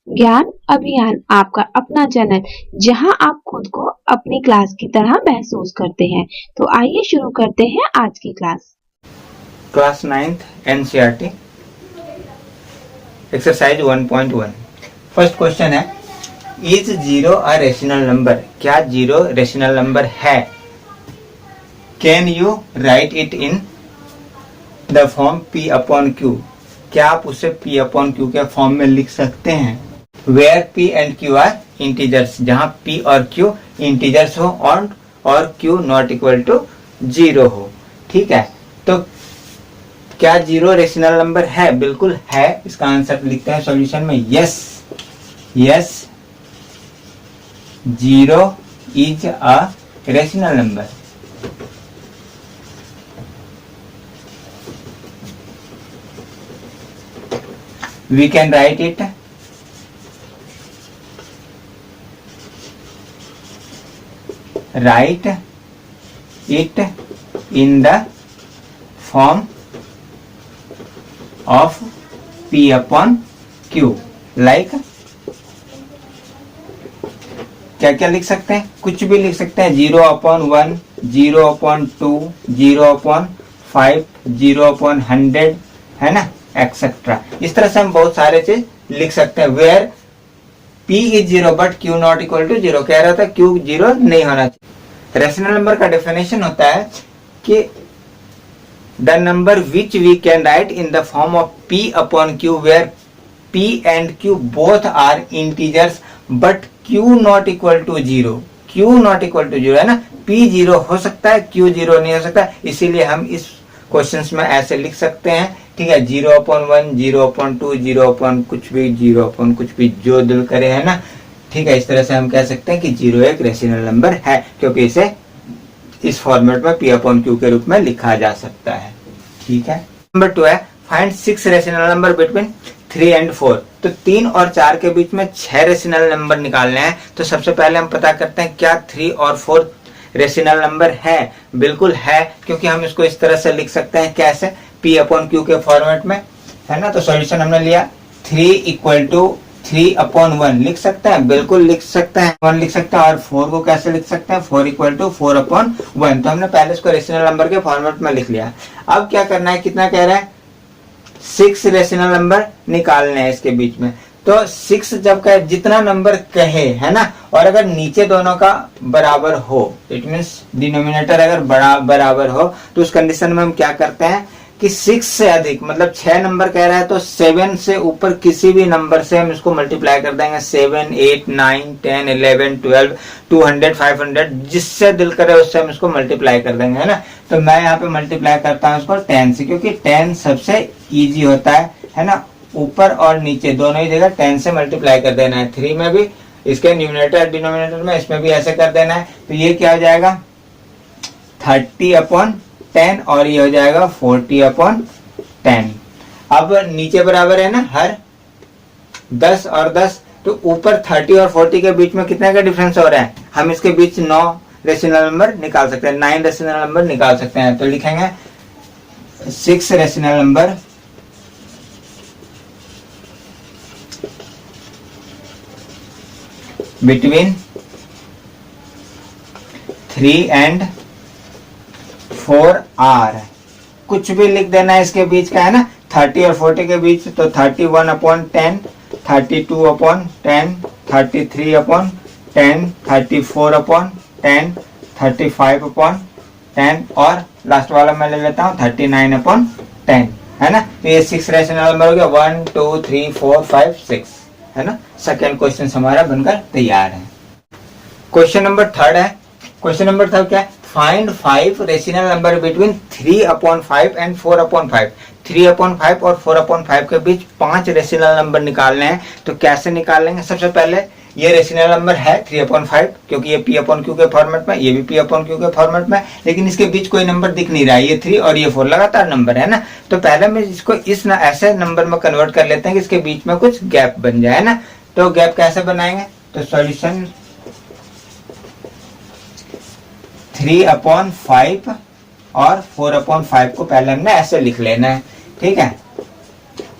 ज्ञान अभियान आपका अपना चैनल, जहां आप खुद को अपनी क्लास की तरह महसूस करते हैं। तो आइए शुरू करते हैं आज की class. Class 9th NCERT exercise 1.1। First question है, is zero a rational number? क्या जीरो रेशनल नंबर है? Can you write it in the form P upon Q? क्या आप उसे P अपॉन Q के फॉर्म में लिख सकते हैं? Where P and Q are integers, जहां P और Q इंटीजर्स हो और Q not equal to zero हो। ठीक है, तो क्या जीरो रेशनल नंबर है? बिल्कुल है। इसका आंसर लिखते हैं सॉल्यूशन में, yes yes zero is a rational number. We can write it in the form of P upon Q, like क्या क्या लिख सकते हैं? कुछ भी लिख सकते हैं। 0/1, 0/2, 0/5, 0/100, है ना, एक्सेट्रा। इस तरह से हम बहुत सारे चीज लिख सकते हैं। Where P is zero but Q not equal to zero, कह रहा था Q जीरो नहीं होना चाहिए। रेशनल नंबर का डेफिनेशन होता है कि the number which we can write in the form of P upon Q where P and Q both are integers but Q not equal to zero. Q not equal to zero है ना, P zero हो सकता है, Q zero नहीं हो सकता। इसीलिए हम इस क्वेश्चंस में ऐसे लिख सकते हैं। ठीक है, 0/1, 0/2, 0/ कुछ भी, 0/ कुछ भी, जो दिल करे, है ना। ठीक है, इस तरह से हम कह सकते हैं कि जीरो एक रेशनल नंबर है, क्योंकि इसे इस फॉर्मेट में P अपॉन Q के रूप में लिखा जा सकता है। ठीक है, नंबर 2 है, find 6 rational number between 3 and 4। तो 3 और 4 के बीच में 6 रेशनल नंबर निकालने हैं। तो सबसे पहले हम पता करते हैं क्या 3 और 4 रेशनल नंबर है। बिल्कुल है, क्योंकि हम इसको इस तरह से लिख सकते हैं, कैसे? P अपॉन Q के फॉर्मेट में, है ना। तो सॉल्यूशन हमने लिया 3 इक्वल टू 3/1 लिख सकते हैं, बिल्कुल लिख सकते हैं, 1 लिख सकते हैं। और 4 को कैसे लिख सकते हैं? 4 इक्वल टू 4/1। तो हमने पहले इसको रेशनल नंबर के फॉर्मेट में लिख लिया। अब क्या करना है? कितना कह रहा है? 6 रेशनल नंबर निकालने हैं इसके बीच में। तो 6 जब कहे, जितना नंबर कहे, है ना, और अगर नीचे दोनों का बराबर हो, इट मीन्स डिनोमिनेटर अगर बराबर हो, तो उस कंडीशन में हम क्या करते हैं कि 6 से अधिक, मतलब 6 नंबर कह रहा है तो 7 से ऊपर किसी भी नंबर से हम इसको मल्टीप्लाई कर देंगे। 7, 8, 9, 10, 11, 12, 200, 500, जिससे दिल करे उससे हम इसको मल्टीप्लाई कर देंगे, है ना। तो मैं यहाँ पे मल्टीप्लाई करता हूँ इसको 10 से, क्योंकि 10 सबसे इजी होता है ना। ऊपर और नीचे दोनों ही जगह 10 से मल्टीप्लाई कर देना है। 3 में भी, इसके न्यूमरेटर डिनोमिनेटर में, इसमें भी ऐसे कर देना है। तो ये क्या हो जाएगा? 30/10, और ये हो जाएगा 40/10। अब नीचे बराबर है ना, हर 10 और 10, तो ऊपर 30 और 40 के बीच में कितने का डिफरेंस हो रहा है? हम इसके बीच 9 रेशनल नंबर निकाल सकते हैं, 9 रेशनल नंबर निकाल सकते हैं। तो लिखेंगे 6 rational number between 3 and 4 are, कुछ भी लिख देना है इसके बीच का, है ना। 30 और 40 के बीच, तो 31/10, 32/10, 33/10, 34/10, 35/10, और लास्ट वाला मैं ले लेता हूँ 39/10, है ना। तो ये 6 रेशनल नंबर हो गया, 1, 2, 3, 4, 5, 6, है ना। सेकेंड क्वेश्चन हमारा बनकर तैयार है। क्वेश्चन नंबर 3 है। क्वेश्चन नंबर 3 क्या है? Find 5 rational number between 3/5 and 4/5। 3/5 और 4/5 के बीच 5 रेशनल नंबर निकालने हैं। तो कैसे निकालेंगे? सबसे पहले ये रेशनल नंबर है 3/5, क्योंकि ये P अपॉन Q के फॉर्मेट में, ये भी P अपॉन Q के फॉर्मेट में, लेकिन इसके बीच कोई नंबर दिख नहीं रहा है। ये 3 और ये 4 लगातार नंबर है ना। तो पहले में इसको ऐसे नंबर में कन्वर्ट कर लेते हैं कि इसके बीच में कुछ गैप बन जाए ना। तो गैप कैसे बनाएंगे? तो सॉल्यूशन 3/5 और 4/5 को पहले हमने ऐसे लिख लेना है। ठीक है,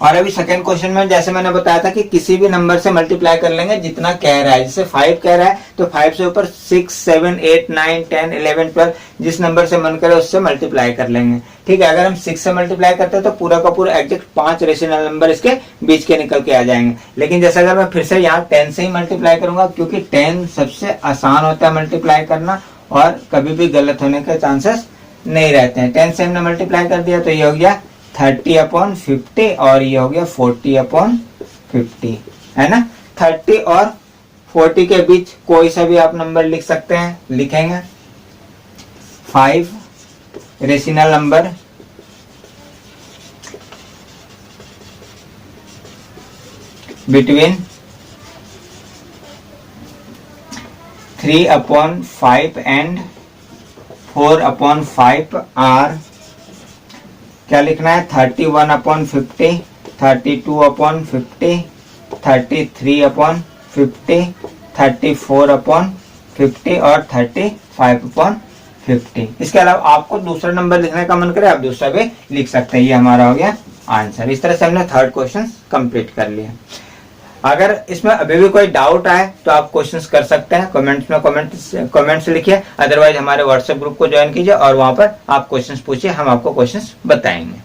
और अभी सेकंड क्वेश्चन में जैसे मैंने बताया था कि किसी भी नंबर से मल्टीप्लाई कर लेंगे जितना कह रहा है। जैसे 5 कह रहा है तो 5 से ऊपर 6, 7, 8, 9, 10, 11, 12 जिस नंबर से मन करे उससे मल्टीप्लाई कर लेंगे। ठीक है, अगर हम 6 से मल्टीप्लाई करते हैं तो पूरा का पूरा एग्जैक्ट 5 रेशनल नंबर इसके बीच के निकल के आ जाएंगे। लेकिन जैसे अगर मैं फिर से यहाँ 10 से ही मल्टीप्लाई करूंगा, क्योंकि 10 सबसे आसान होता है मल्टीप्लाई करना और कभी भी गलत होने के चांसेस नहीं रहते हैं। 10 से हमने मल्टीप्लाई कर दिया तो ये हो गया 30/50 और ये हो गया 40/50, है ना। 30 और 40 के बीच कोई सा भी आप नंबर लिख सकते हैं, लिखेंगे 5 rational number between 3/5 and 4/5 are, क्या लिखना है 31/50, 32/50, 33/50, 34/50 और 35/50। इसके अलावा आपको दूसरा नंबर लिखने का मन करे आप दूसरा भी लिख सकते हैं। ये हमारा हो गया आंसर। इस तरह से हमने थर्ड क्वेश्चन कंप्लीट कर लिया। अगर इसमें अभी भी कोई डाउट आए तो आप क्वेश्चंस कर सकते हैं कमेंट्स में, कमेंट्स लिखिए। अदरवाइज हमारे व्हाट्सएप ग्रुप को ज्वाइन कीजिए और वहां पर आप क्वेश्चंस पूछिए, हम आपको क्वेश्चंस बताएंगे।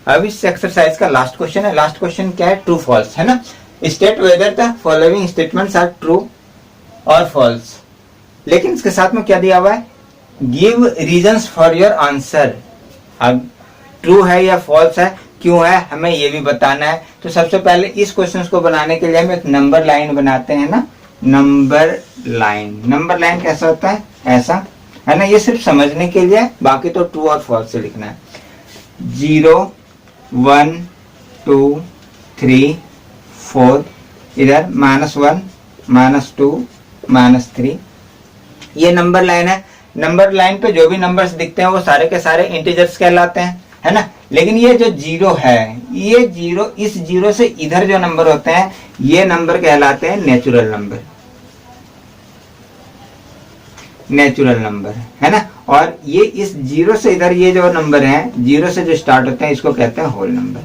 अब इस एक्सरसाइज का लास्ट क्वेश्चन है। लास्ट क्वेश्चन क्या है, ट्रू फॉल्स, है ना। State whether the following statements are true और फॉल्स। लेकिन इसके साथ में क्या दिया हुआ है, give reasons for your answer. अब ट्रू है या फॉल्स है, क्यों है, हमें ये भी बताना है। तो सबसे पहले इस क्वेश्चन को बनाने के लिए हम एक नंबर लाइन बनाते हैं ना, नंबर लाइन। नंबर लाइन कैसा होता है, ऐसा, है ना। ये सिर्फ समझने के लिए, बाकी तो ट्रू और फॉल्स से लिखना है। 0, 1, 2, 3, 4, इधर -1, -2, -3, ये नंबर लाइन है। नंबर लाइन पे जो भी नंबर्स दिखते हैं वो सारे के सारे इंटीजर्स कहलाते हैं, है ना। लेकिन ये जो 0 है, ये 0, इस 0 से इधर जो नंबर होते हैं ये नंबर कहलाते हैं नेचुरल नंबर, नेचुरल नंबर, है ना। और ये इस 0 से इधर ये जो नंबर है, 0 से जो स्टार्ट होते हैं इसको कहते हैं होल नंबर।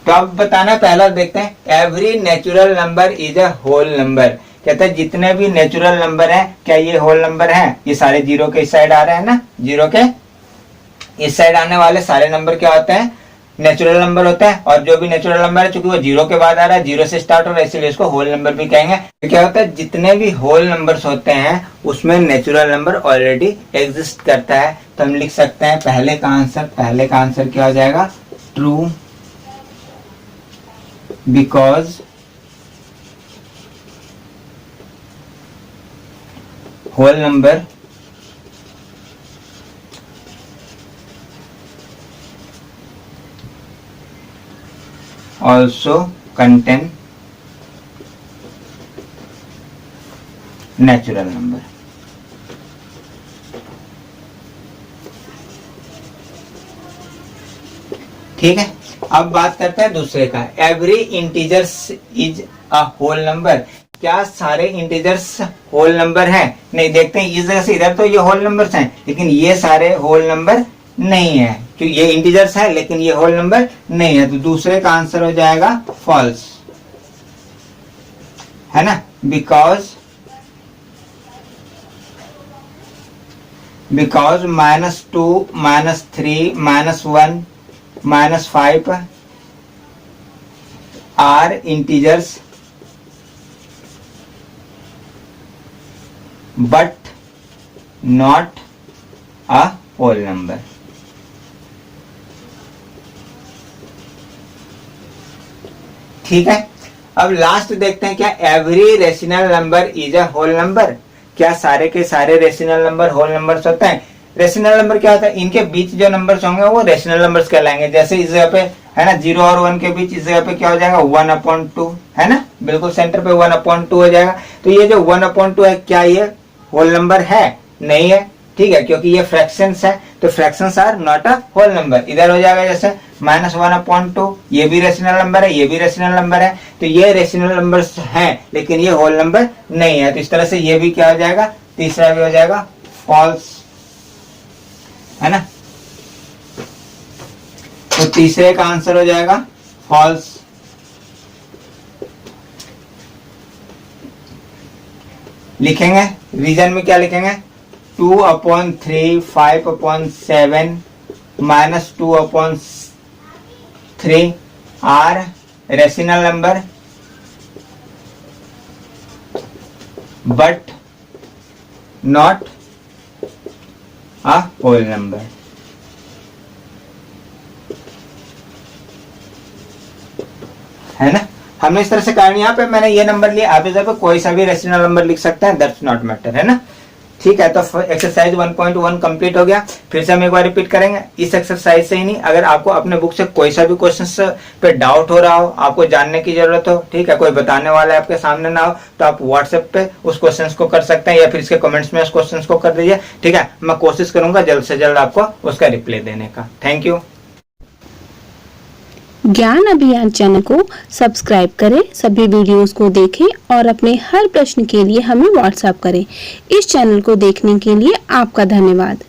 तो अब बताना, पहला देखते हैं, every natural number is a whole number. कहते हैं जितने भी नेचुरल नंबर हैं क्या ये होल नंबर हैं। ये सारे 0 के इस साइड आ रहे हैं ना, 0 के इस साइड आने वाले सारे नंबर क्या होते हैं, नेचुरल नंबर होता है। और जो भी नेचुरल नंबर है, चूंकि वो 0 के बाद आ रहा है, 0 से स्टार्ट हो रहा है, इसलिए इसको होल नंबर भी कहेंगे। तो क्या होता है, जितने भी होल नंबर्स होते हैं उसमें नेचुरल नंबर ऑलरेडी एग्जिस्ट करता है। तो हम लिख सकते हैं पहले का आंसर क्या हो जाएगा, true, because whole number also contain natural number। ठीक है, अब बात करते हैं दूसरे का, every integers is a whole number. क्या सारे इंटीजर्स होल नंबर हैं? नहीं, देखते हैं इस जगह से इधर तो ये होल नंबर्स हैं, लेकिन ये सारे होल नंबर नहीं है, क्योंकि ये इंटीजर्स है लेकिन ये होल नंबर नहीं है। तो दूसरे का आंसर हो जाएगा फॉल्स, है ना। Because -2, -3, -1, -5 are integers but not a whole number। ठीक है, अब लास्ट देखते हैं, क्या every rational number is a whole number. क्या सारे के सारे रेशनल नंबर होल नंबर्स होते हैं? रेशनल नंबर क्या होता है, इनके बीच जो नंबर्स होंगे वो रेशनल नंबर्स कहलाएंगे। जैसे इस जगह पे है ना 0 और 1 के बीच, इस जगह पे क्या हो जाएगा 1/2, है ना, बिल्कुल सेंटर पे 1/2 हो जाएगा। तो ये जो 1/2 है, क्या ये होल नंबर है? नहीं है, ठीक है, क्योंकि ये फ्रैक्शंस है, तो fractions are not a whole number. इधर हो जाएगा जैसे -1/2, ये भी रेशनल नंबर है, ये भी रेशनल नंबर है, तो ये रेशनल नंबर्स हैं लेकिन ये होल नंबर नहीं है। तो इस तरह से ये भी क्या हो जाएगा, तीसरा भी हो जाएगा फॉल्स। है ना। तो तीसरे का आंसर हो जाएगा फॉल्स। लिखेंगे रीजन में क्या लिखेंगे, 2/3 5/7 -2/3 are rational number but not a whole number. है ना, हमने इस तरह से करनी, यहाँ पे मैंने ये नंबर लिया, आप इधर पे कोई सा भी रेशनल नंबर लिख सकते हैं, दैट्स नॉट मैटर, है ना। ठीक है, तो एक्सरसाइज 1.1 कंप्लीट हो गया। फिर से हम एक बार रिपीट करेंगे, इस एक्सरसाइज से ही नहीं, अगर आपको अपने बुक से कोई सा भी क्वेश्चन पे डाउट हो रहा हो, आपको जानने की जरूरत हो, ठीक है, कोई बताने वाला है आपके सामने ना हो, तो आप व्हाट्सएप पे उस क्वेश्चन को कर सकते हैं, या फिर इसके कमेंट्स में उस क्वेश्चन को कर दीजिए। ठीक है, मैं कोशिश करूंगा जल्द से जल्द आपको उसका रिप्लाई देने का। Thank you. ज्ञान अभियान चैनल को सब्सक्राइब करें, सभी वीडियोस को देखें और अपने हर प्रश्न के लिए हमें व्हाट्सएप करें। इस चैनल को देखने के लिए आपका धन्यवाद।